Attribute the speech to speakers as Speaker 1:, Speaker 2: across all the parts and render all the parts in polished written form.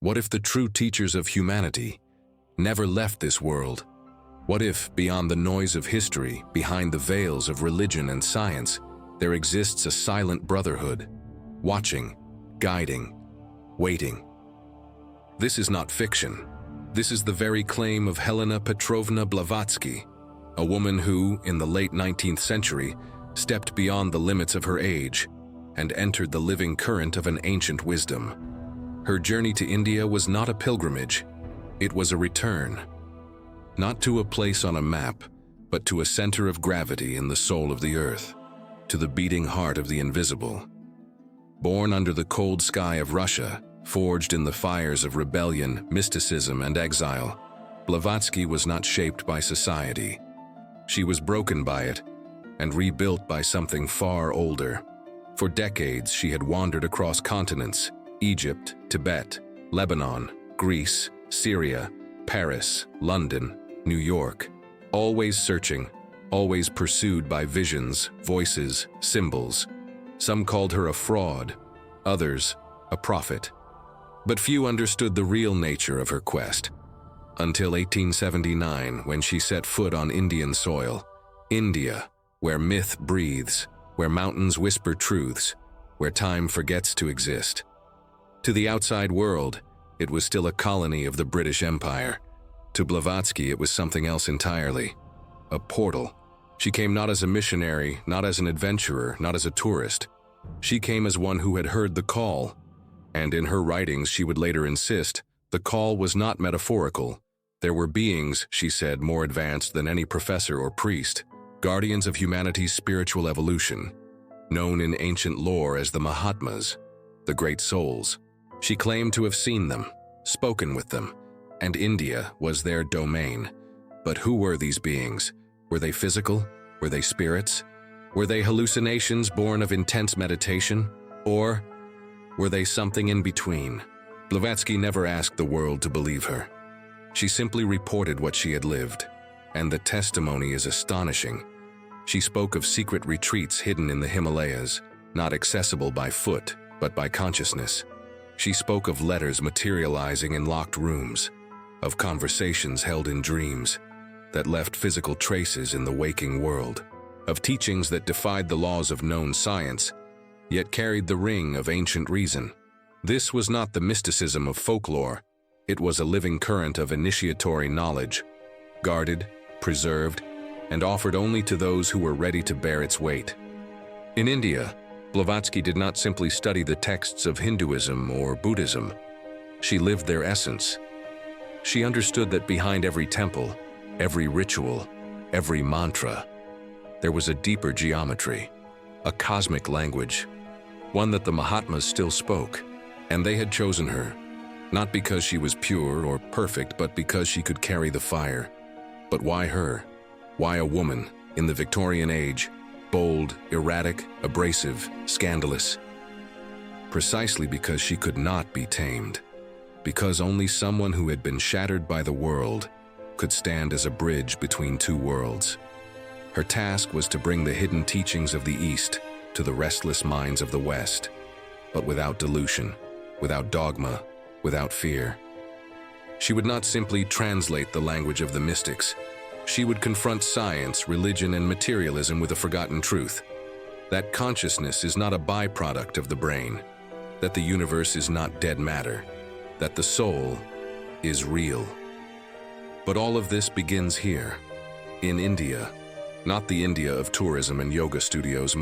Speaker 1: What if the true teachers of humanity never left this world? What if, beyond the noise of history, behind the veils of religion and science, there exists a silent brotherhood, watching, guiding, waiting? This is not fiction. This is the very claim of Helena Petrovna Blavatsky, a woman who, in the late 19th century, stepped beyond the limits of her age and entered the living current of an ancient wisdom. Her journey to India was not a pilgrimage, it was a return. Not to a place on a map, but to a center of gravity in the soul of the earth, to the beating heart of the invisible. Born under the cold sky of Russia, forged in the fires of rebellion, mysticism, and exile, Blavatsky was not shaped by society. She was broken by it and rebuilt by something far older. For decades, she had wandered across continents: Egypt, Tibet, Lebanon, Greece, Syria, Paris, London, New York, always searching, always pursued by visions, voices, symbols. Some called her a fraud, others a prophet. But few understood the real nature of her quest. Until 1879, when she set foot on Indian soil, India, where myth breathes, where mountains whisper truths, where time forgets to exist. To the outside world, it was still a colony of the British Empire. To Blavatsky, it was something else entirely. A portal. She came not as a missionary, not as an adventurer, not as a tourist. She came as one who had heard the call. And in her writings, she would later insist, the call was not metaphorical. There were beings, she said, more advanced than any professor or priest, guardians of humanity's spiritual evolution, known in ancient lore as the Mahatmas, the great souls. She claimed to have seen them, spoken with them, and India was their domain. But who were these beings? Were they physical? Were they spirits? Were they hallucinations born of intense meditation? Or were they something in between? Blavatsky never asked the world to believe her. She simply reported what she had lived, and the testimony is astonishing. She spoke of secret retreats hidden in the Himalayas, not accessible by foot, but by consciousness. She spoke of letters materializing in locked rooms, of conversations held in dreams that left physical traces in the waking world, of teachings that defied the laws of known science, yet carried the ring of ancient reason. This was not the mysticism of folklore. It was a living current of initiatory knowledge, guarded, preserved, and offered only to those who were ready to bear its weight. In India, Blavatsky did not simply study the texts of Hinduism or Buddhism. She lived their essence. She understood that behind every temple, every ritual, every mantra, there was a deeper geometry, a cosmic language, one that the Mahatmas still spoke, and they had chosen her, not because she was pure or perfect, but because she could carry the fire. But why her? Why a woman, in the Victorian age, bold, erratic, abrasive, scandalous? Precisely because she could not be tamed. Because only someone who had been shattered by the world could stand as a bridge between two worlds. Her task was to bring the hidden teachings of the East to the restless minds of the West, but without dilution, without dogma, without fear. She would not simply translate the language of the mystics. She would confront science, religion, and materialism with a forgotten truth: that consciousness is not a byproduct of the brain, that the universe is not dead matter, that the soul is real. But all of this begins here, in India. Not the India of tourism and yoga studios,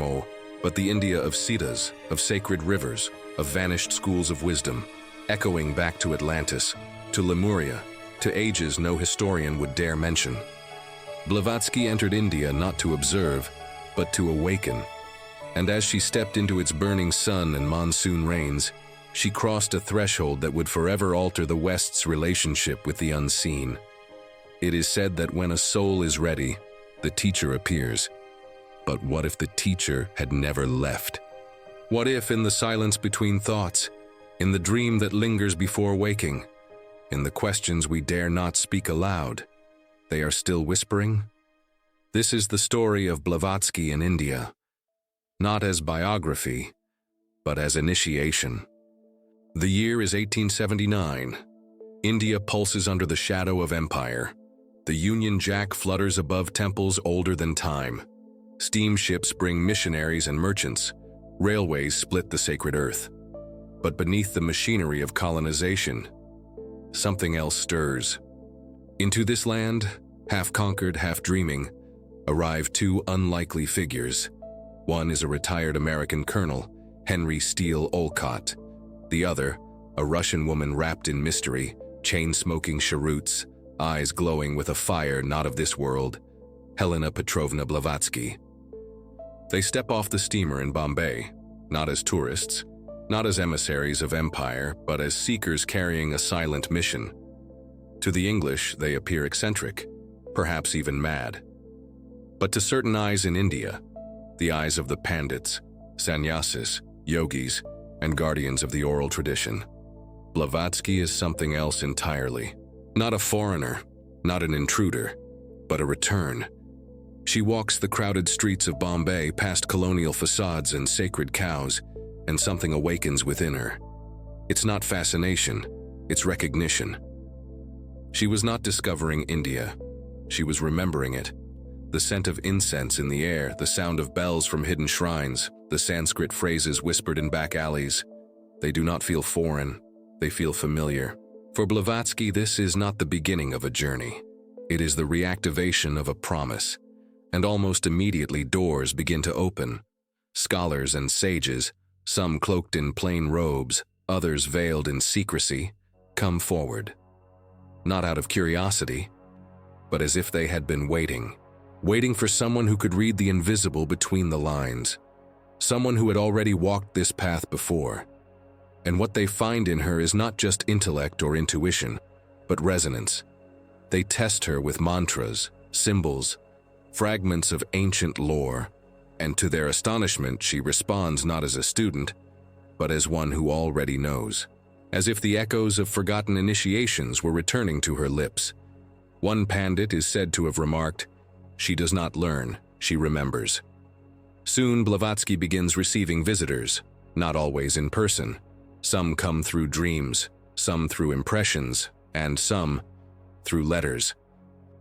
Speaker 1: but the India of siddhas, of sacred rivers, of vanished schools of wisdom, echoing back to Atlantis, to Lemuria, to ages no historian would dare mention. Blavatsky entered India not to observe, but to awaken. And as she stepped into its burning sun and monsoon rains, she crossed a threshold that would forever alter the West's relationship with the unseen. It is said that when a soul is ready, the teacher appears. But what if the teacher had never left? What if, in the silence between thoughts, in the dream that lingers before waking, in the questions we dare not speak aloud, they are still whispering? This is the story of Blavatsky in India, not as biography, but as initiation. The year is 1879. India pulses under the shadow of empire. The Union Jack flutters above temples older than time. Steamships bring missionaries and merchants. Railways split the sacred earth. But beneath the machinery of colonization, something else stirs. Into this land, half conquered, half dreaming, arrive two unlikely figures. One is a retired American colonel, Henry Steele Olcott. The other, a Russian woman wrapped in mystery, chain-smoking cheroots, eyes glowing with a fire not of this world, Helena Petrovna Blavatsky. They step off the steamer in Bombay, not as tourists, not as emissaries of empire, but as seekers carrying a silent mission. To the English, they appear eccentric, perhaps even mad. But to certain eyes in India, the eyes of the pandits, sannyasis, yogis, and guardians of the oral tradition, Blavatsky is something else entirely. Not a foreigner, not an intruder, but a return. She walks the crowded streets of Bombay past colonial facades and sacred cows, and something awakens within her. It's not fascination, it's recognition. She was not discovering India. She was remembering it. The scent of incense in the air, the sound of bells from hidden shrines, the Sanskrit phrases whispered in back alleys. They do not feel foreign, they feel familiar. For Blavatsky, this is not the beginning of a journey. It is the reactivation of a promise. And almost immediately doors begin to open. Scholars and sages, some cloaked in plain robes, others veiled in secrecy, come forward. Not out of curiosity, but as if they had been waiting for someone who could read the invisible between the lines, someone who had already walked this path before. And what they find in her is not just intellect or intuition, but resonance. They test her with mantras, symbols, fragments of ancient lore, and to their astonishment, she responds not as a student, but as one who already knows, as if the echoes of forgotten initiations were returning to her lips. One pandit is said to have remarked, "She does not learn, she remembers." Soon Blavatsky begins receiving visitors, not always in person. Some come through dreams, some through impressions, and some through letters.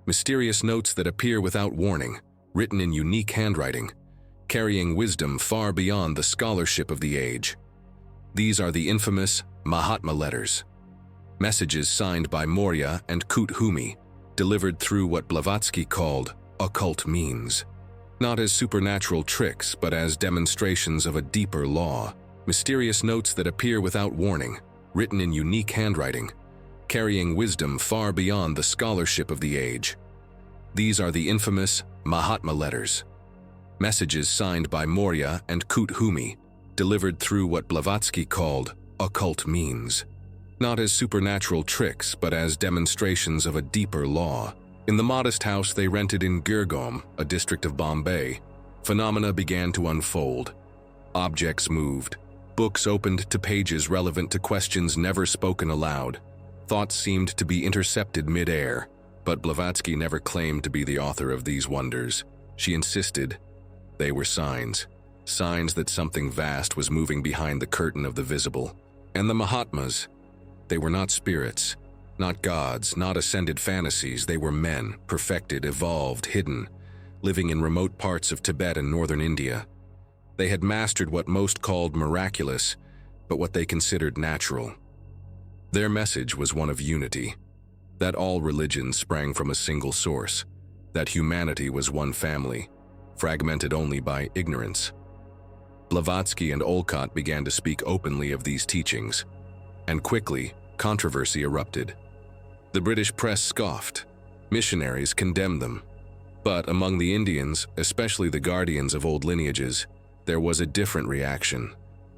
Speaker 1: Mysterious notes that appear without warning, written in unique handwriting, carrying wisdom far beyond the scholarship of the age. These are the infamous Mahatma Letters, messages signed by Maurya and Kuthumi, delivered through what Blavatsky called occult means. Not as supernatural tricks, but as demonstrations of a deeper law. Mysterious notes that appear without warning, written in unique handwriting, carrying wisdom far beyond the scholarship of the age. These are the infamous Mahatma Letters, messages signed by Maurya and Kuthumi, delivered through what Blavatsky called occult means. Not as supernatural tricks, but as demonstrations of a deeper law. In the modest house they rented in Girgaon, a district of Bombay, phenomena began to unfold. Objects moved. Books opened to pages relevant to questions never spoken aloud. Thoughts seemed to be intercepted mid-air, but Blavatsky never claimed to be the author of these wonders. She insisted they were signs. Signs that something vast was moving behind the curtain of the visible. And the Mahatmas, they were not spirits, not gods, not ascended fantasies. They were men, perfected, evolved, hidden, living in remote parts of Tibet and northern India. They had mastered what most called miraculous, but what they considered natural. Their message was one of unity, that all religions sprang from a single source, that humanity was one family, fragmented only by ignorance. Blavatsky and Olcott began to speak openly of these teachings, and quickly, controversy erupted. The British press scoffed. Missionaries condemned them. But among the Indians, especially the guardians of old lineages, there was a different reaction: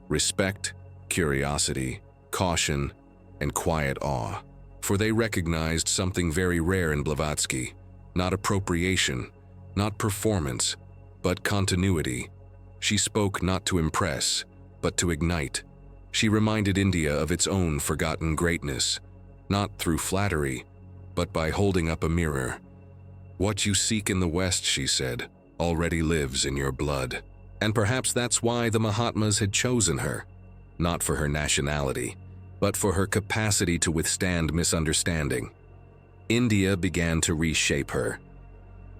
Speaker 1: respect, curiosity, caution, and quiet awe. For they recognized something very rare in Blavatsky: not appropriation, not performance, but continuity. She spoke not to impress, but to ignite. She reminded India of its own forgotten greatness, not through flattery, but by holding up a mirror. "What you seek in the West," she said, "already lives in your blood." And perhaps that's why the Mahatmas had chosen her, not for her nationality, but for her capacity to withstand misunderstanding. India began to reshape her.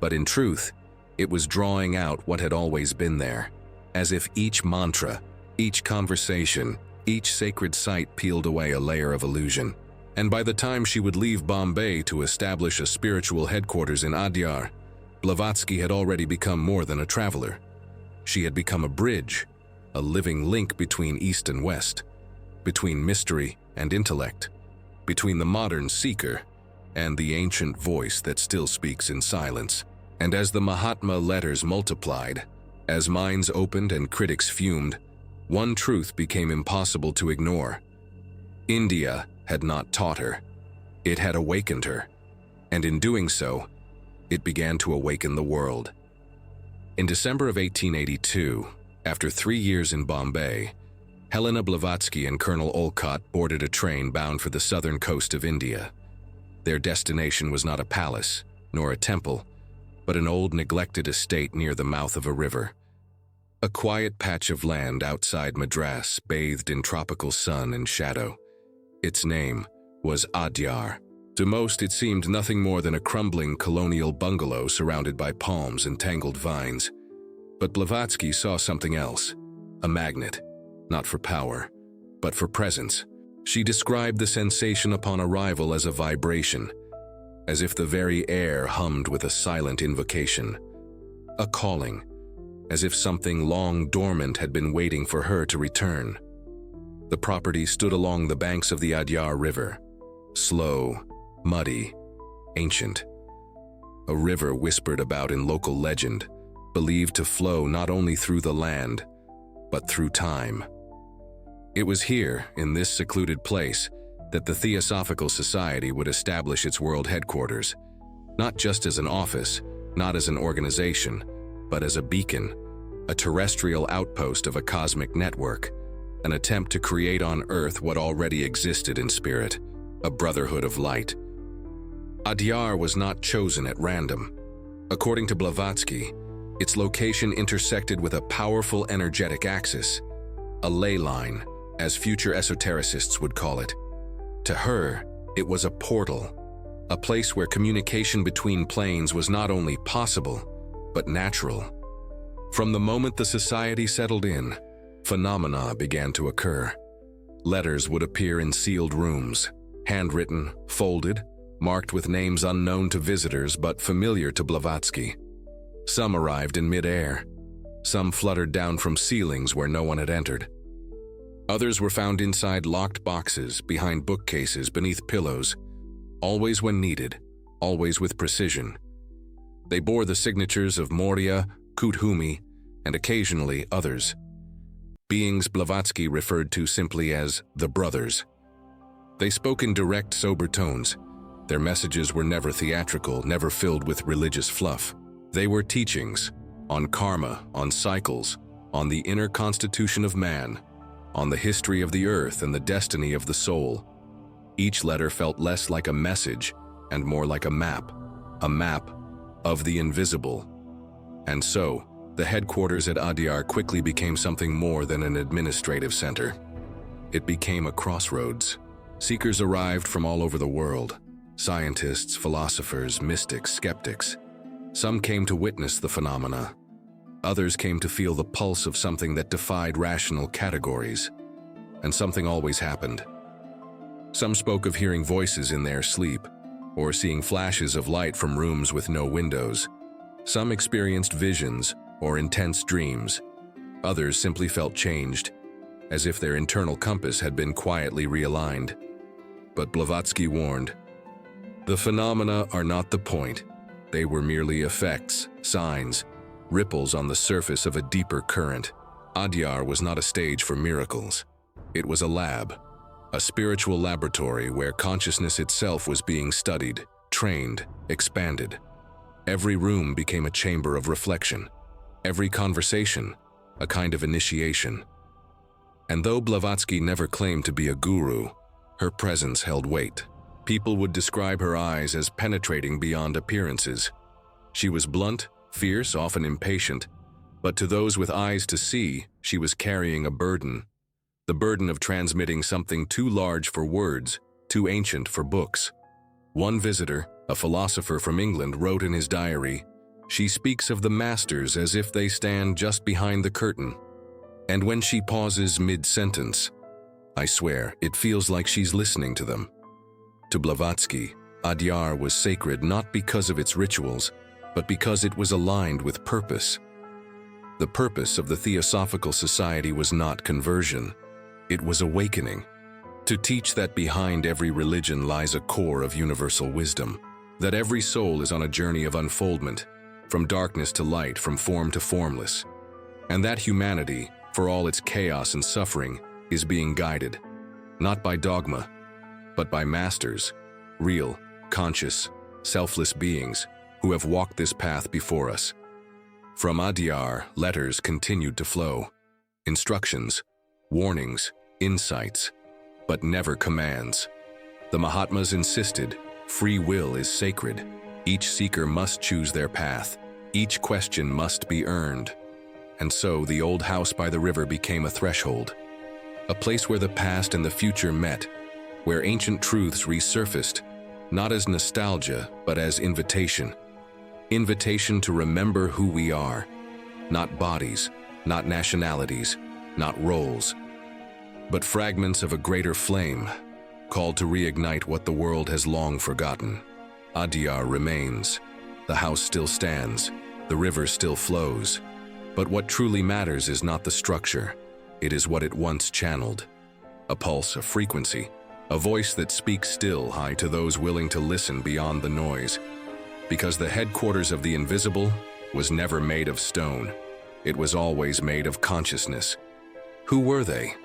Speaker 1: But in truth, it was drawing out what had always been there, as if each mantra, each conversation, each sacred site peeled away a layer of illusion. And by the time she would leave Bombay to establish a spiritual headquarters in Adyar, Blavatsky had already become more than a traveler. She had become a bridge, a living link between East and West, between mystery and intellect, between the modern seeker and the ancient voice that still speaks in silence. And as the Mahatma Letters multiplied, as minds opened and critics fumed, one truth became impossible to ignore. India had not taught her. It had awakened her. And in doing so, it began to awaken the world. In December of 1882, after 3 years in Bombay, Helena Blavatsky and Colonel Olcott boarded a train bound for the southern coast of India. Their destination was not a palace, nor a temple, but an old neglected estate near the mouth of a river. A quiet patch of land outside Madras, bathed in tropical sun and shadow. Its name was Adyar. To most, it seemed nothing more than a crumbling colonial bungalow surrounded by palms and tangled vines. But Blavatsky saw something else, a magnet, not for power, but for presence. She described the sensation upon arrival as a vibration, as if the very air hummed with a silent invocation, a calling, as if something long dormant had been waiting for her to return. The property stood along the banks of the Adyar River, slow, muddy, ancient. A river whispered about in local legend, believed to flow not only through the land, but through time. It was here, in this secluded place, that the Theosophical Society would establish its world headquarters, not just as an office, not as an organization, but as a beacon, a terrestrial outpost of a cosmic network, an attempt to create on Earth what already existed in spirit, a brotherhood of light. Adyar was not chosen at random. According to Blavatsky, its location intersected with a powerful energetic axis, a ley line, as future esotericists would call it. To her, it was a portal, a place where communication between planes was not only possible, but natural. From the moment the society settled in, phenomena began to occur. Letters would appear in sealed rooms, handwritten, folded, marked with names unknown to visitors but familiar to Blavatsky. Some arrived in mid-air. Some fluttered down from ceilings where no one had entered. Others were found inside locked boxes, behind bookcases, beneath pillows, always when needed, always with precision. They bore the signatures of Maurya, Kuthumi, and occasionally others. Beings Blavatsky referred to simply as the brothers. They spoke in direct, sober tones. Their messages were never theatrical, never filled with religious fluff. They were teachings on karma, on cycles, on the inner constitution of man, on the history of the earth and the destiny of the soul. Each letter felt less like a message and more like a map of the invisible. And so, the headquarters at Adyar quickly became something more than an administrative center. It became a crossroads. Seekers arrived from all over the world, scientists, philosophers, mystics, skeptics. Some came to witness the phenomena. Others came to feel the pulse of something that defied rational categories. And something always happened. Some spoke of hearing voices in their sleep, or seeing flashes of light from rooms with no windows. Some experienced visions or intense dreams. Others simply felt changed, as if their internal compass had been quietly realigned. But Blavatsky warned, the phenomena are not the point. They were merely effects, signs, ripples on the surface of a deeper current. Adyar was not a stage for miracles. It was a lab, a spiritual laboratory where consciousness itself was being studied, trained, expanded. Every room became a chamber of reflection. Every conversation, a kind of initiation. And though Blavatsky never claimed to be a guru, her presence held weight. People would describe her eyes as penetrating beyond appearances. She was blunt, fierce, often impatient, but to those with eyes to see, she was carrying a burden. the burden of transmitting something too large for words, too ancient for books. One visitor, a philosopher from England, wrote in his diary, "She speaks of the masters as if they stand just behind the curtain. And when she pauses mid-sentence, I swear, it feels like she's listening to them." To Blavatsky, Adyar was sacred not because of its rituals, but because it was aligned with purpose. The purpose of the Theosophical Society was not conversion. It was awakening. To teach that behind every religion lies a core of universal wisdom, that every soul is on a journey of unfoldment, from darkness to light, from form to formless, and that humanity, for all its chaos and suffering, is being guided, not by dogma, but by masters, real, conscious, selfless beings who have walked this path before us. From Adyar, letters continued to flow, instructions, warnings, insights, but never commands. The Mahatmas insisted, free will is sacred. Each seeker must choose their path. Each question must be earned. And so the old house by the river became a threshold, a place where the past and the future met, where ancient truths resurfaced, not as nostalgia, but as invitation. Invitation to remember who we are, not bodies, not nationalities, not roles, but fragments of a greater flame, called to reignite what the world has long forgotten. Adyar remains. The house still stands. The river still flows. But what truly matters is not the structure. It is what it once channeled. A pulse, a frequency, a voice that speaks still high to those willing to listen beyond the noise. Because the headquarters of the invisible was never made of stone. It was always made of consciousness. Who were they?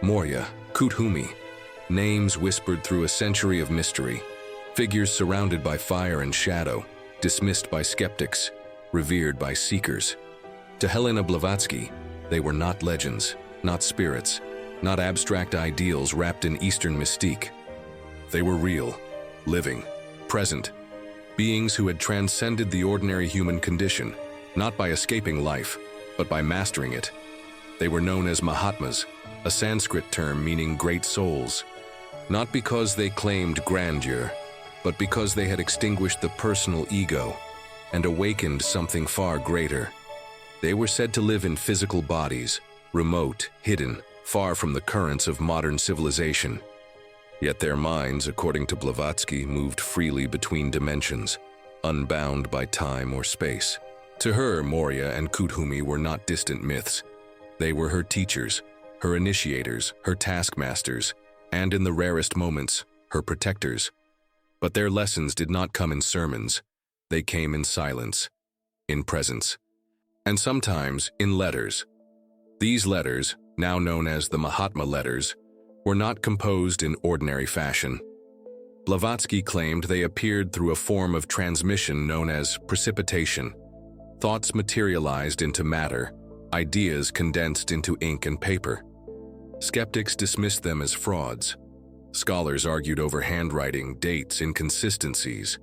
Speaker 1: Morya, Kuthumi, names whispered through a century of mystery, figures surrounded by fire and shadow, dismissed by skeptics, revered by seekers. To Helena Blavatsky, they were not legends, not spirits, not abstract ideals wrapped in Eastern mystique. They were real, living, present, beings who had transcended the ordinary human condition, not by escaping life, but by mastering it. They were known as Mahatmas, a Sanskrit term meaning great souls, not because they claimed grandeur, but because they had extinguished the personal ego and awakened something far greater. They were said to live in physical bodies, remote, hidden, far from the currents of modern civilization. Yet their minds, according to Blavatsky, moved freely between dimensions, unbound by time or space. To her, Morya and Kuthumi were not distant myths. They were her teachers, her initiators, her taskmasters, and in the rarest moments, her protectors. But their lessons did not come in sermons. They came in silence, in presence, and sometimes in letters. These letters, now known as the Mahatma Letters, were not composed in ordinary fashion. Blavatsky claimed they appeared through a form of transmission known as precipitation. Thoughts materialized into matter, ideas condensed into ink and paper. Skeptics dismissed them as frauds. Scholars argued over handwriting, dates, inconsistencies.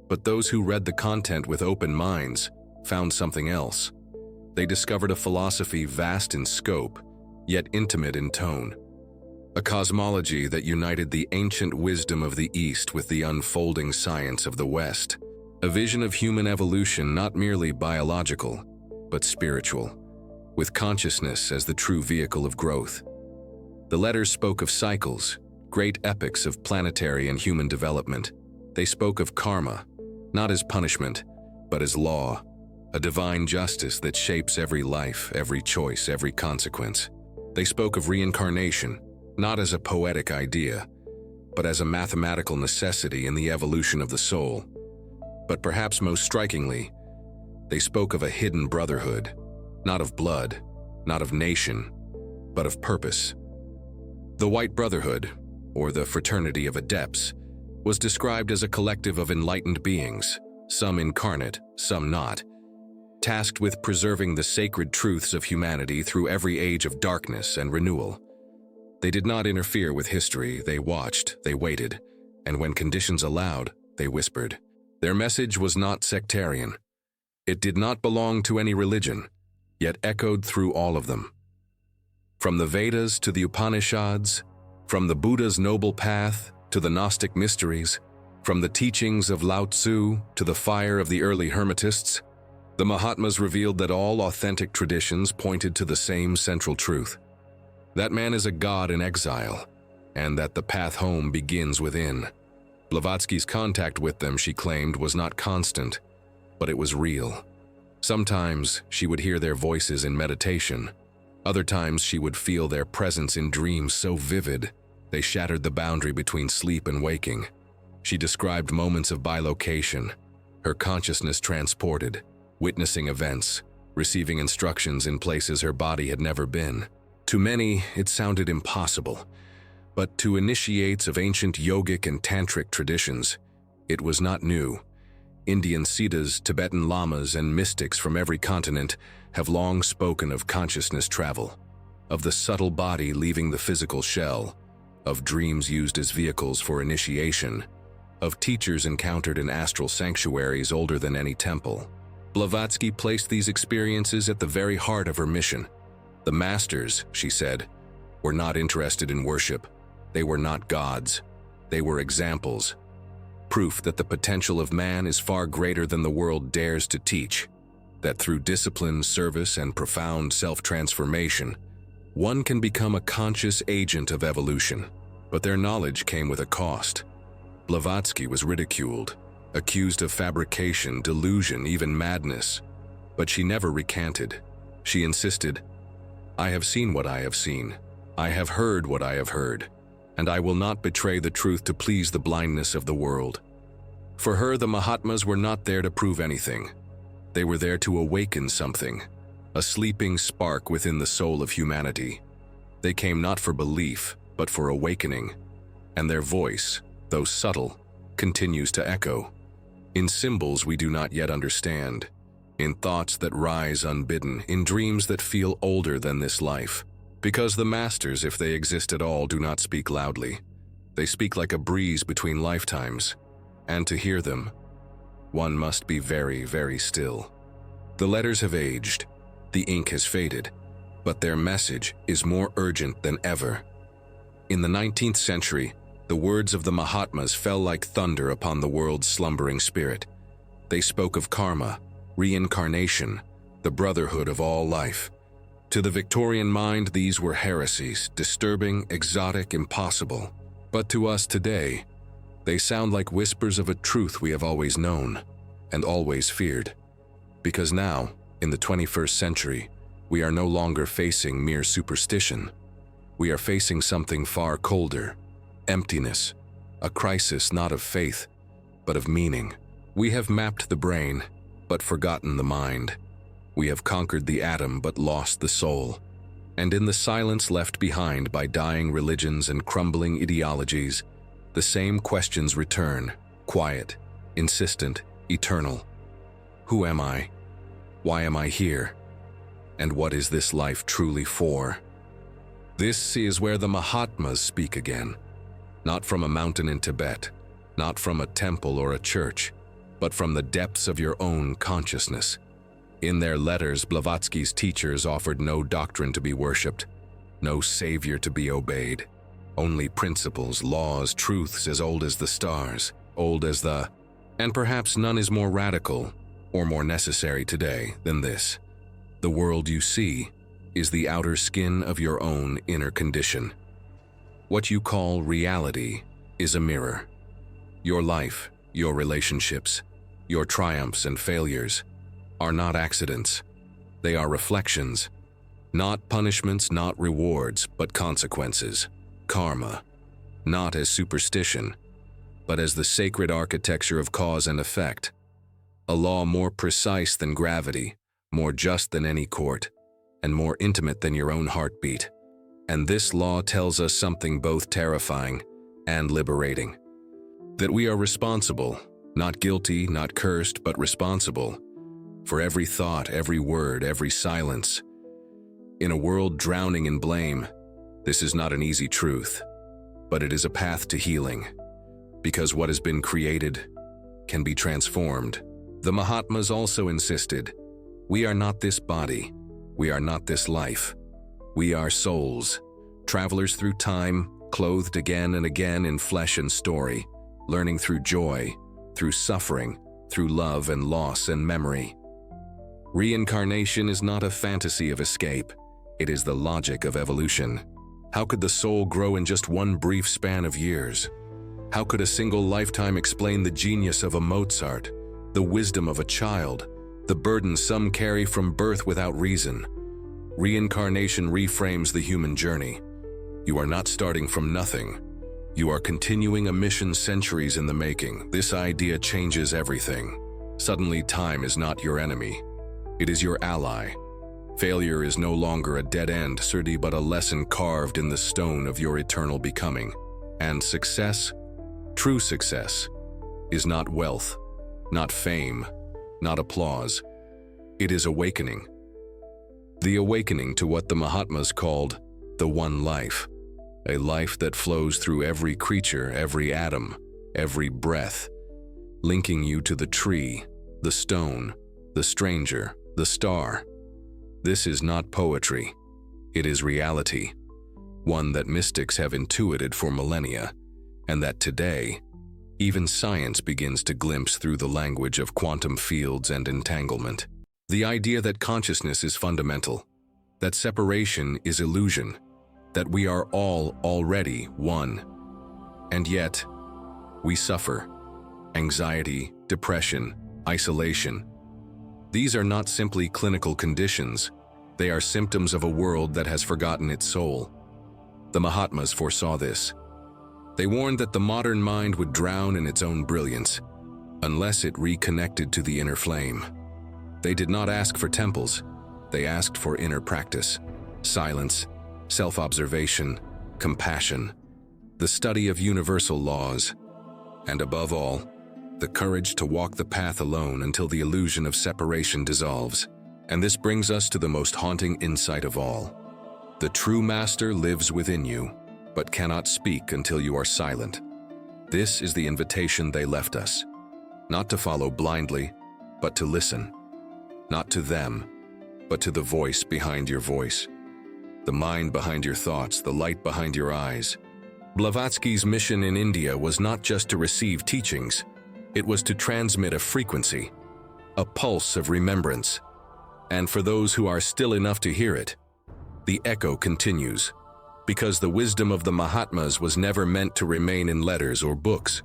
Speaker 1: But those who read the content with open minds found something else. They discovered a philosophy vast in scope, yet intimate in tone. A cosmology that united the ancient wisdom of the East with the unfolding science of the West. A vision of human evolution not merely biological, but spiritual, with consciousness as the true vehicle of growth. The letters spoke of cycles, great epics of planetary and human development. They spoke of karma, not as punishment, but as law, a divine justice that shapes every life, every choice, every consequence. They spoke of reincarnation, not as a poetic idea, but as a mathematical necessity in the evolution of the soul. But perhaps most strikingly, they spoke of a hidden brotherhood, not of blood, not of nation, but of purpose. The White Brotherhood, or the Fraternity of Adepts, was described as a collective of enlightened beings, some incarnate, some not, tasked with preserving the sacred truths of humanity through every age of darkness and renewal. They did not interfere with history. They watched, they waited, and when conditions allowed, they whispered. Their message was not sectarian. It did not belong to any religion, yet echoed through all of them. From the Vedas to the Upanishads, from the Buddha's noble path to the Gnostic mysteries, from the teachings of Lao Tzu to the fire of the early Hermetists, the Mahatmas revealed that all authentic traditions pointed to the same central truth: that man is a god in exile, and that the path home begins within. Blavatsky's contact with them, she claimed, was not constant, but it was real. Sometimes she would hear their voices in meditation. Other times she would feel their presence in dreams so vivid they shattered the boundary between sleep and waking. She described moments of bilocation, her consciousness transported, witnessing events, receiving instructions in places her body had never been. To many, it sounded impossible, but to initiates of ancient yogic and tantric traditions, it was not new. Indian Siddhas, Tibetan lamas, and mystics from every continent have long spoken of consciousness travel, of the subtle body leaving the physical shell, of dreams used as vehicles for initiation, of teachers encountered in astral sanctuaries older than any temple. Blavatsky placed these experiences at the very heart of her mission. The masters, she said, were not interested in worship. They were not gods. They were examples. Proof that the potential of man is far greater than the world dares to teach. That through discipline, service, and profound self-transformation, one can become a conscious agent of evolution. But their knowledge came with a cost. Blavatsky was ridiculed, accused of fabrication, delusion, even madness. But she never recanted. She insisted, "I have seen what I have seen. I have heard what I have heard. And I will not betray the truth to please the blindness of the world." For her, the Mahatmas were not there to prove anything. They were there to awaken something, a sleeping spark within the soul of humanity. They came not for belief, but for awakening. And their voice, though subtle, continues to echo. In symbols we do not yet understand, in thoughts that rise unbidden, in dreams that feel older than this life. Because the masters, if they exist at all, do not speak loudly. They speak like a breeze between lifetimes. And to hear them, one must be very, very still. The letters have aged, the ink has faded, but their message is more urgent than ever. In the 19th century, the words of the Mahatmas fell like thunder upon the world's slumbering spirit. They spoke of karma, reincarnation, the brotherhood of all life. To the Victorian mind, these were heresies, disturbing, exotic, impossible. But to us today, they sound like whispers of a truth we have always known and always feared. Because now, in the 21st century, we are no longer facing mere superstition. We are facing something far colder: emptiness, a crisis not of faith, but of meaning. We have mapped the brain, but forgotten the mind. We have conquered the atom but lost the soul. And in the silence left behind by dying religions and crumbling ideologies, the same questions return, quiet, insistent, eternal. Who am I? Why am I here? And what is this life truly for? This is where the Mahatmas speak again. Not from a mountain in Tibet, not from a temple or a church, but from the depths of your own consciousness. In their letters, Blavatsky's teachers offered no doctrine to be worshipped, no savior to be obeyed. Only principles, laws, truths as old as the stars, old as the... And perhaps none is more radical or more necessary today than this. The world you see is the outer skin of your own inner condition. What you call reality is a mirror. Your life, your relationships, your triumphs and failures are not accidents. They are reflections. Not punishments, not rewards, but consequences. Karma. Not as superstition, but as the sacred architecture of cause and effect. A law more precise than gravity, more just than any court, and more intimate than your own heartbeat. And this law tells us something both terrifying and liberating. That we are responsible, not guilty, not cursed, but responsible, for every thought, every word, every silence. In a world drowning in blame, this is not an easy truth, but it is a path to healing, because what has been created can be transformed. The Mahatmas also insisted, we are not this body, we are not this life. We are souls, travelers through time, clothed again and again in flesh and story, learning through joy, through suffering, through love and loss and memory. Reincarnation is not a fantasy of escape. It is the logic of evolution. How could the soul grow in just one brief span of years? How could a single lifetime explain the genius of a Mozart, the wisdom of a child, the burden some carry from birth without reason? Reincarnation reframes the human journey. You are not starting from nothing. You are continuing a mission centuries in the making. This idea changes everything. Suddenly, time is not your enemy. It is your ally. Failure is no longer a dead end, but a lesson carved in the stone of your eternal becoming. And success, true success, is not wealth, not fame, not applause. It is awakening. The awakening to what the Mahatmas called the one life. A life that flows through every creature, every atom, every breath, linking you to the tree, the stone, the stranger, the star. This is not poetry. It is reality, one that mystics have intuited for millennia, and that today, even science begins to glimpse through the language of quantum fields and entanglement. The idea that consciousness is fundamental, that separation is illusion, that we are all already one. And yet, we suffer. Anxiety, depression, isolation. These are not simply clinical conditions. They are symptoms of a world that has forgotten its soul. The Mahatmas foresaw this. They warned that the modern mind would drown in its own brilliance, unless it reconnected to the inner flame. They did not ask for temples. They asked for inner practice, silence, self-observation, compassion, the study of universal laws, and above all, the courage to walk the path alone until the illusion of separation dissolves. And this brings us to the most haunting insight of all. The true master lives within you, but cannot speak until you are silent. This is the invitation they left us. Not to follow blindly, but to listen. Not to them, but to the voice behind your voice. The mind behind your thoughts, the light behind your eyes. Blavatsky's mission in India was not just to receive teachings. It was to transmit a frequency, a pulse of remembrance. And for those who are still enough to hear it, the echo continues. Because the wisdom of the Mahatmas was never meant to remain in letters or books.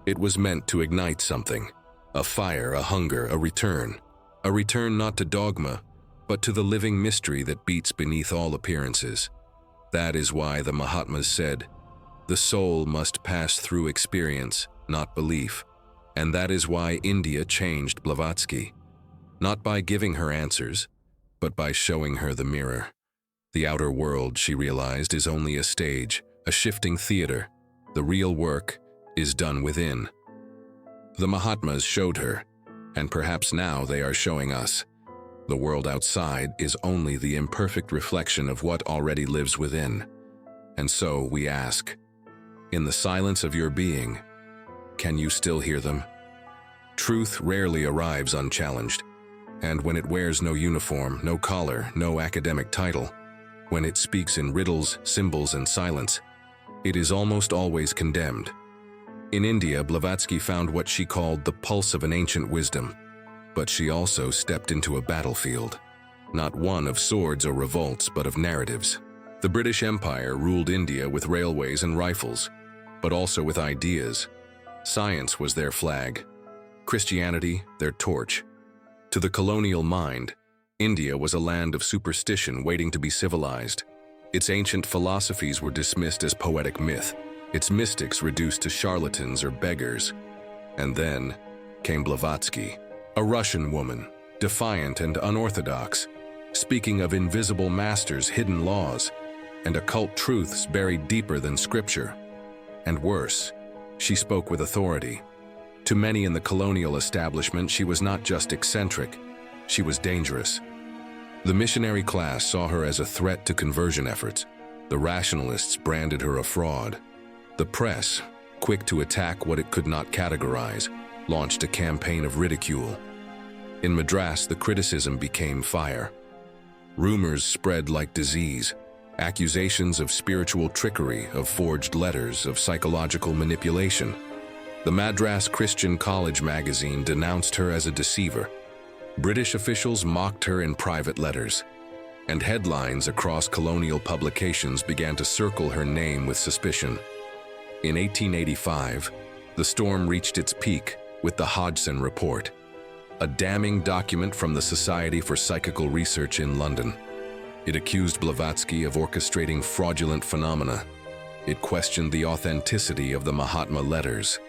Speaker 1: It was meant to ignite something, a fire, a hunger, a return not to dogma, but to the living mystery that beats beneath all appearances. That is why the Mahatmas said, the soul must pass through experience, not belief. And that is why India changed Blavatsky. Not by giving her answers, but by showing her the mirror. The outer world, she realized, is only a stage, a shifting theater. The real work is done within. The Mahatmas showed her, and perhaps now they are showing us. The world outside is only the imperfect reflection of what already lives within. And so we ask, in the silence of your being, can you still hear them? Truth rarely arrives unchallenged, and when it wears no uniform, no collar, no academic title, when it speaks in riddles, symbols, and silence, it is almost always condemned. In India, Blavatsky found what she called the pulse of an ancient wisdom, but she also stepped into a battlefield, not one of swords or revolts, but of narratives. The British Empire ruled India with railways and rifles, but also with ideas. Science was their flag, Christianity their torch. To the colonial mind, India was a land of superstition waiting to be civilized. Its ancient philosophies were dismissed as poetic myth, its mystics reduced to charlatans or beggars. And then came Blavatsky, a Russian woman, defiant and unorthodox, speaking of invisible masters, hidden laws, and occult truths buried deeper than scripture. And worse, she spoke with authority. To many in the colonial establishment, she was not just eccentric, she was dangerous. The missionary class saw her as a threat to conversion efforts. The rationalists branded her a fraud. The press, quick to attack what it could not categorize, launched a campaign of ridicule. In Madras, the criticism became fire. Rumors spread like disease. Accusations of spiritual trickery, of forged letters, of psychological manipulation. The Madras Christian College magazine denounced her as a deceiver. British officials mocked her in private letters, and headlines across colonial publications began to circle her name with suspicion. In 1885, the storm reached its peak with the Hodgson Report, a damning document from the Society for Psychical Research in London. It accused Blavatsky of orchestrating fraudulent phenomena. It questioned the authenticity of the Mahatma Letters.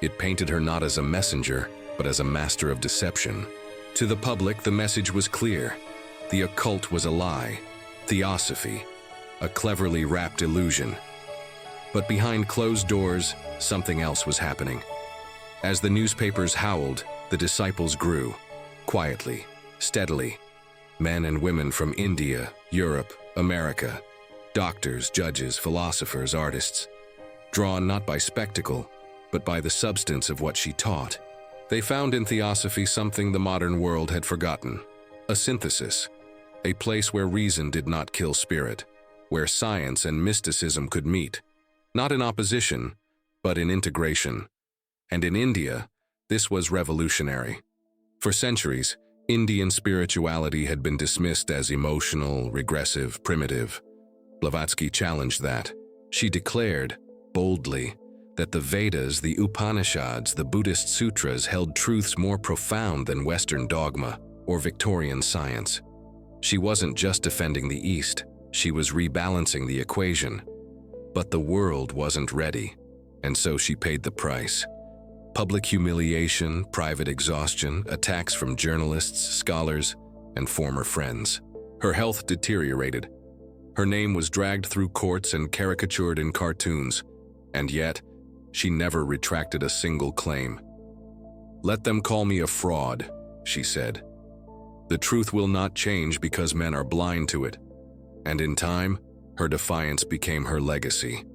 Speaker 1: It painted her not as a messenger, but as a master of deception. To the public, the message was clear. The occult was a lie, theosophy, a cleverly wrapped illusion. But behind closed doors, something else was happening. As the newspapers howled, the disciples grew, quietly, steadily. Men and women from India, Europe, America, doctors, judges, philosophers, artists, drawn not by spectacle, but by the substance of what she taught. They found in theosophy something the modern world had forgotten: a synthesis, a place where reason did not kill spirit, where science and mysticism could meet, not in opposition, but in integration. And in India, this was revolutionary. For centuries, Indian spirituality had been dismissed as emotional, regressive, primitive. Blavatsky challenged that. She declared, boldly, that the Vedas, the Upanishads, the Buddhist sutras held truths more profound than Western dogma or Victorian science. She wasn't just defending the East, she was rebalancing the equation. But the world wasn't ready, and so she paid the price. Public humiliation, private exhaustion, attacks from journalists, scholars, and former friends. Her health deteriorated. Her name was dragged through courts and caricatured in cartoons, and yet, she never retracted a single claim. "Let them call me a fraud," she said. "The truth will not change because men are blind to it." And in time, her defiance became her legacy.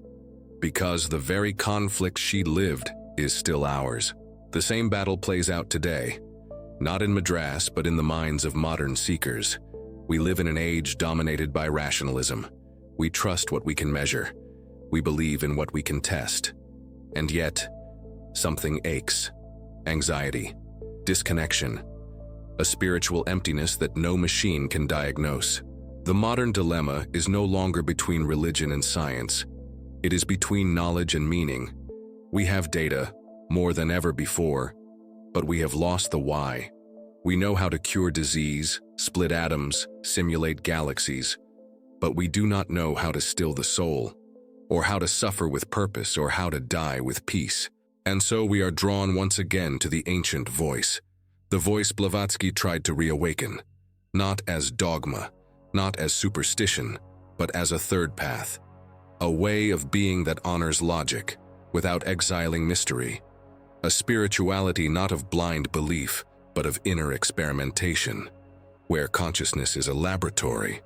Speaker 1: Because the very conflict she lived is still ours. The same battle plays out today, not in Madras, but in the minds of modern seekers. We live in an age dominated by rationalism. We trust what we can measure. We believe in what we can test. And yet, something aches. Anxiety, disconnection, a spiritual emptiness that no machine can diagnose. The modern dilemma is no longer between religion and science. It is between knowledge and meaning. We have data, more than ever before, but we have lost the why. We know how to cure disease, split atoms, simulate galaxies, but we do not know how to still the soul, or how to suffer with purpose, or how to die with peace. And so we are drawn once again to the ancient voice, the voice Blavatsky tried to reawaken, not as dogma, not as superstition, but as a third path, a way of being that honors logic, without exiling mystery, a spirituality not of blind belief, but of inner experimentation, where consciousness is a laboratory,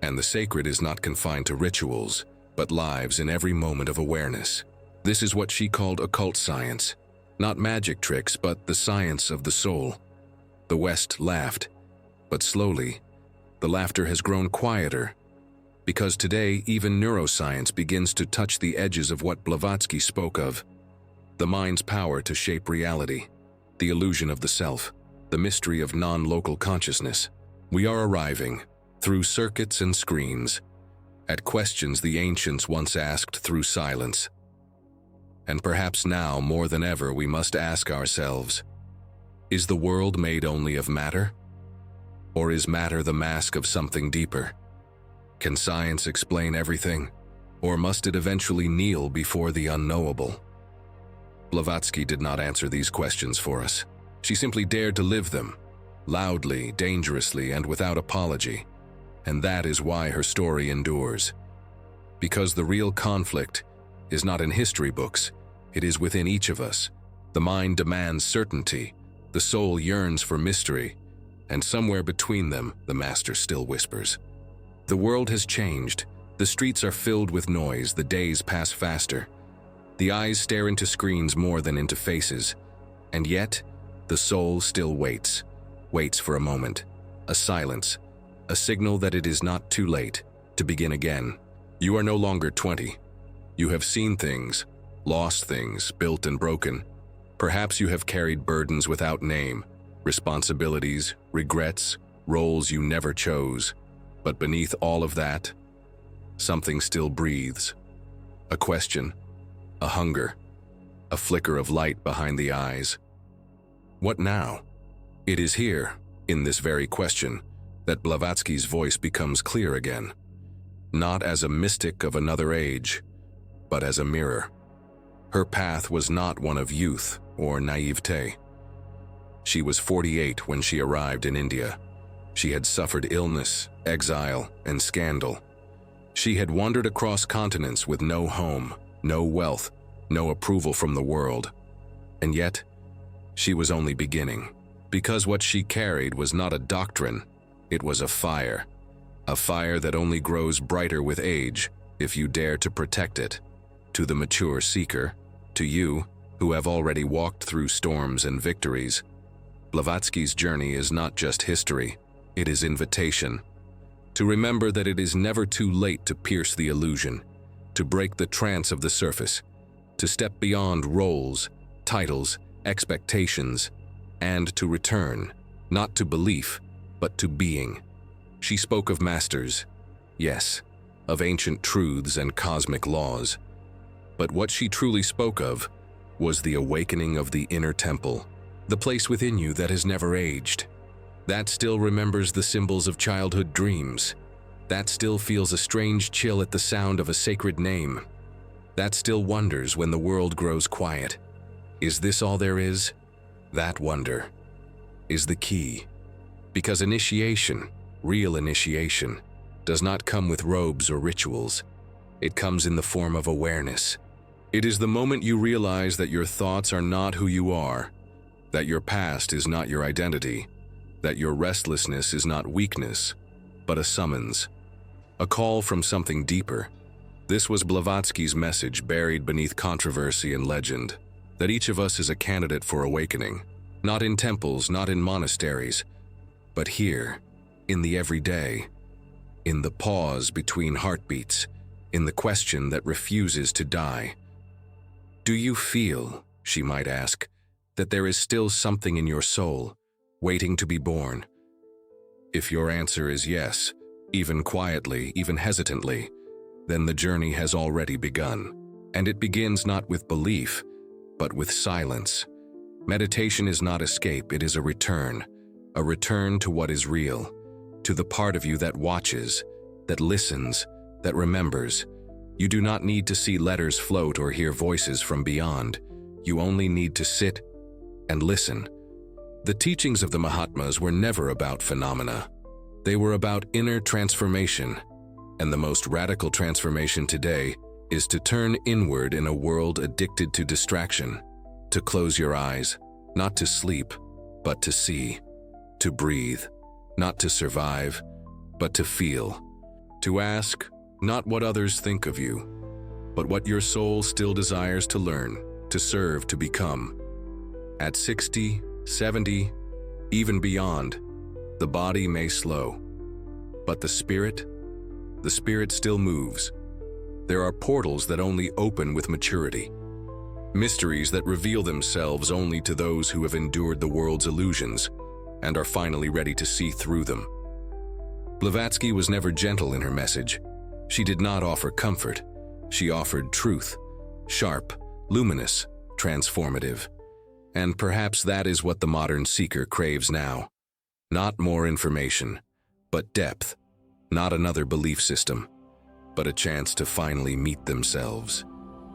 Speaker 1: and the sacred is not confined to rituals, but lives in every moment of awareness. This is what she called occult science, not magic tricks, but the science of the soul. The West laughed, but slowly, the laughter has grown quieter, because today even neuroscience begins to touch the edges of what Blavatsky spoke of: the mind's power to shape reality, the illusion of the self, the mystery of non-local consciousness. We are arriving, through circuits and screens, at questions the ancients once asked through silence. And perhaps now, more than ever, we must ask ourselves, is the world made only of matter? Or is matter the mask of something deeper? Can science explain everything? Or must it eventually kneel before the unknowable? Blavatsky did not answer these questions for us. She simply dared to live them, loudly, dangerously, and without apology. And that is why her story endures. Because the real conflict is not in history books, it is within each of us. The mind demands certainty, the soul yearns for mystery, and somewhere between them, the master still whispers. The world has changed. The streets are filled with noise, the days pass faster. The eyes stare into screens more than into faces, and yet, the soul still waits for a moment, a silence, a signal that it is not too late to begin again. You are no longer 20. You have seen things, lost things, built and broken. Perhaps you have carried burdens without name, responsibilities, regrets, roles you never chose. But beneath all of that, something still breathes. A question, a hunger, a flicker of light behind the eyes. What now? It is here, in this very question, that Blavatsky's voice becomes clear again. Not as a mystic of another age, but as a mirror. Her path was not one of youth or naivete. She was 48 when she arrived in India. She had suffered illness, exile, and scandal. She had wandered across continents with no home, no wealth, no approval from the world. And yet, she was only beginning. Because what she carried was not a doctrine, it was a fire that only grows brighter with age if you dare to protect it. To the mature seeker, to you, who have already walked through storms and victories, Blavatsky's journey is not just history, it is invitation. To remember that it is never too late to pierce the illusion, to break the trance of the surface, to step beyond roles, titles, expectations, and to return, not to belief, but to being. She spoke of masters, yes, of ancient truths and cosmic laws. But what she truly spoke of was the awakening of the inner temple, the place within you that has never aged, that still remembers the symbols of childhood dreams, that still feels a strange chill at the sound of a sacred name, that still wonders when the world grows quiet. Is this all there is? That wonder is the key. Because initiation, real initiation, does not come with robes or rituals. It comes in the form of awareness. It is the moment you realize that your thoughts are not who you are, that your past is not your identity, that your restlessness is not weakness, but a summons, a call from something deeper. This was Blavatsky's message buried beneath controversy and legend, that each of us is a candidate for awakening, not in temples, not in monasteries, but here, in the everyday, in the pause between heartbeats, in the question that refuses to die. Do you feel, she might ask, that there is still something in your soul, waiting to be born? If your answer is yes, even quietly, even hesitantly, then the journey has already begun. And it begins not with belief, but with silence. Meditation is not escape, it is a return to what is real, to the part of you that watches, that listens, that remembers. You do not need to see letters float or hear voices from beyond. You only need to sit and listen. The teachings of the Mahatmas were never about phenomena. They were about inner transformation. And the most radical transformation today is to turn inward in a world addicted to distraction, to close your eyes, not to sleep, but to see, to breathe, not to survive, but to feel, to ask, not what others think of you, but what your soul still desires to learn, to serve, to become. At 60, 70, even beyond, the body may slow, but the spirit still moves. There are portals that only open with maturity, mysteries that reveal themselves only to those who have endured the world's illusions and are finally ready to see through them. Blavatsky was never gentle in her message. She did not offer comfort. She offered truth, sharp, luminous, transformative. And perhaps that is what the modern seeker craves now. Not more information, but depth. Not another belief system, but a chance to finally meet themselves.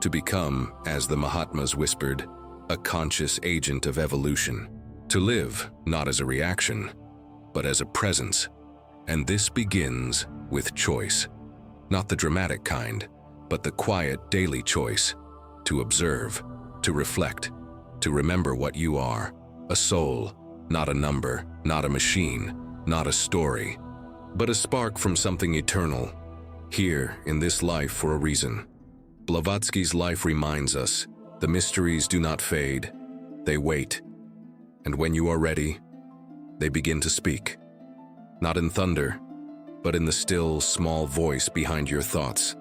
Speaker 1: To become, as the Mahatmas whispered, a conscious agent of evolution. To live, not as a reaction, but as a presence. And this begins with choice. Not the dramatic kind, but the quiet daily choice. To observe, to reflect, to remember what you are. A soul, not a number, not a machine, not a story, but a spark from something eternal, here in this life for a reason. Blavatsky's life reminds us, the mysteries do not fade, they wait. And when you are ready, they begin to speak. Not in thunder, but in the still, small voice behind your thoughts.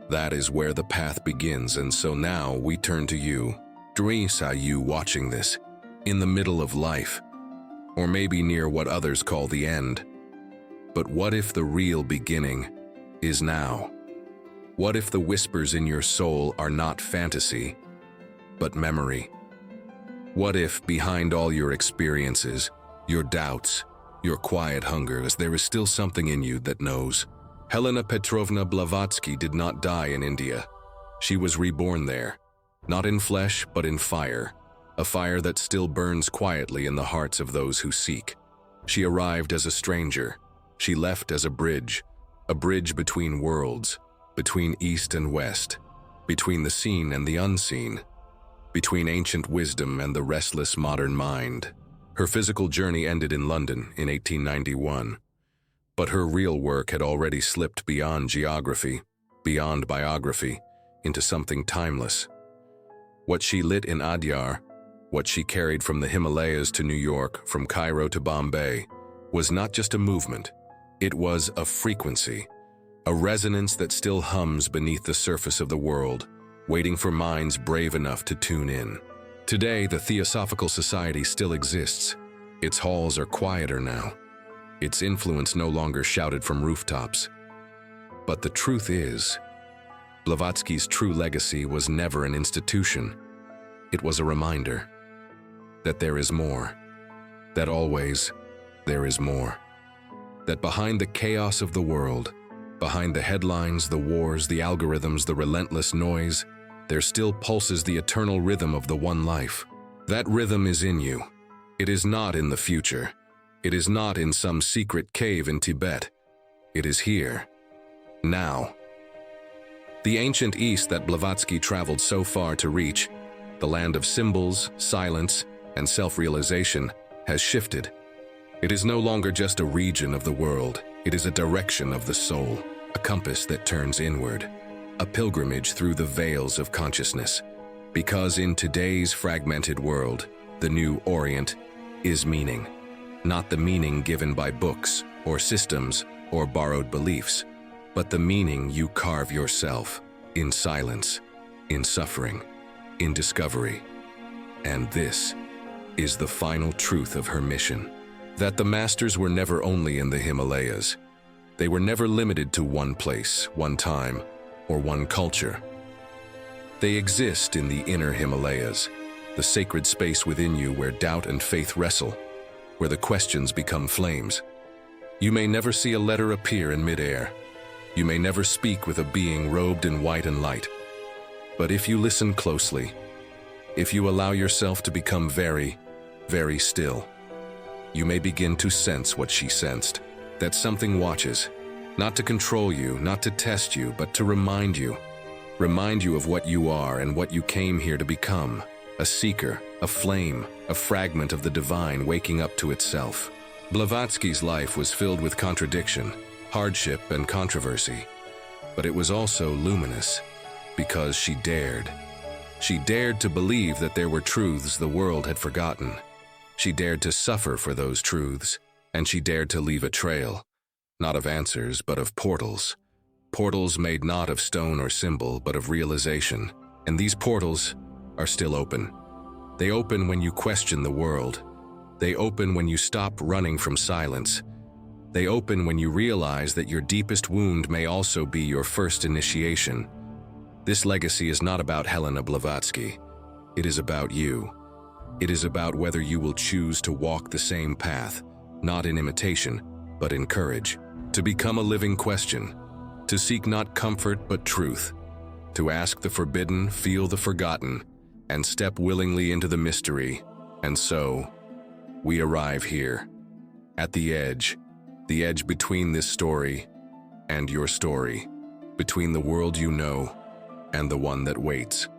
Speaker 1: That is where the path begins, and so now we turn to you. Teresa, you watching this, in the middle of life, or maybe near what others call the end. But what if the real beginning is now? What if the whispers in your soul are not fantasy, but memory? What if behind all your experiences, your doubts, your quiet hungers, there is still something in you that knows? Helena Petrovna Blavatsky did not die in India. She was reborn there, not in flesh but in fire, a fire that still burns quietly in the hearts of those who seek. She arrived as a stranger. She left as a bridge between worlds, between East and West, between the seen and the unseen, between ancient wisdom and the restless modern mind. Her physical journey ended in London in 1891, but her real work had already slipped beyond geography, beyond biography, into something timeless. What she lit in Adyar, what she carried from the Himalayas to New York, from Cairo to Bombay, was not just a movement. It was a frequency, a resonance that still hums beneath the surface of the world, waiting for minds brave enough to tune in. Today, the Theosophical Society still exists. Its halls are quieter now. Its influence no longer shouted from rooftops. But the truth is, Blavatsky's true legacy was never an institution. It was a reminder that there is more, that always there is more, that behind the chaos of the world, behind the headlines, the wars, the algorithms, the relentless noise, there still pulses the eternal rhythm of the one life. That rhythm is in you. It is not in the future. It is not in some secret cave in Tibet. It is here, now. The ancient East that Blavatsky traveled so far to reach, the land of symbols, silence, and self-realization, has shifted. It is no longer just a region of the world. It is a direction of the soul, a compass that turns inward, a pilgrimage through the veils of consciousness. Because in today's fragmented world, the new Orient is meaning. Not the meaning given by books or systems or borrowed beliefs, but the meaning you carve yourself in silence, in suffering, in discovery. And this is the final truth of her mission, that the masters were never only in the Himalayas. They were never limited to one place, one time, or one culture. They exist in the inner Himalayas, the sacred space within you where doubt and faith wrestle, where the questions become flames. You may never see a letter appear in midair. You may never speak with a being robed in white and light. But if you listen closely, if you allow yourself to become very, very still, you may begin to sense what she sensed, that something watches, not to control you, not to test you, but to remind you of what you are and what you came here to become, a seeker, a flame, a fragment of the divine waking up to itself. Blavatsky's life was filled with contradiction, hardship, and controversy, but it was also luminous because she dared. She dared to believe that there were truths the world had forgotten. She dared to suffer for those truths, and she dared to leave a trail, not of answers, but of portals. Portals made not of stone or symbol, but of realization. And these portals are still open. They open when you question the world. They open when you stop running from silence. They open when you realize that your deepest wound may also be your first initiation. This legacy is not about Helena Blavatsky. It is about you. It is about whether you will choose to walk the same path, not in imitation, but in courage, to become a living question, to seek not comfort but truth, to ask the forbidden, feel the forgotten, and step willingly into the mystery. And so, we arrive here, at the edge between this story and your story, between the world you know and the one that waits.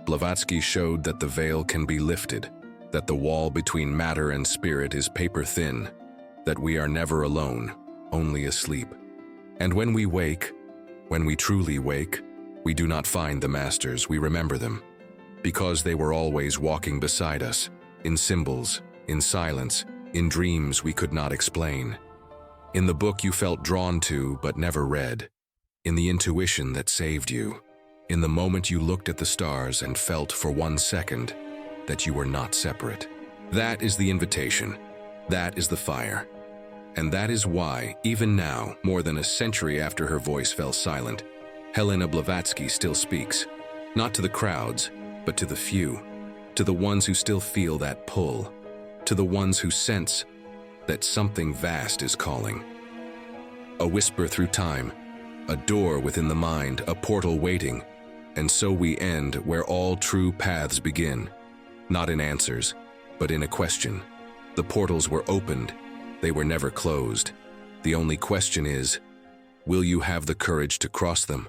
Speaker 1: Blavatsky showed that the veil can be lifted, that the wall between matter and spirit is paper thin, that we are never alone, only asleep. And when we wake, when we truly wake, we do not find the masters, we remember them, because they were always walking beside us, in symbols, in silence, in dreams we could not explain. In the book you felt drawn to but never read. In the intuition that saved you. In the moment you looked at the stars and felt for 1 second that you were not separate. That is the invitation. That is the fire. And that is why, even now, more than a century after her voice fell silent, Helena Blavatsky still speaks. Not to the crowds, but to the few. To the ones who still feel that pull. To the ones who sense that something vast is calling. A whisper through time, a door within the mind, a portal waiting. And so we end where all true paths begin. Not in answers, but in a question. The portals were opened, they were never closed. The only question is, will you have the courage to cross them?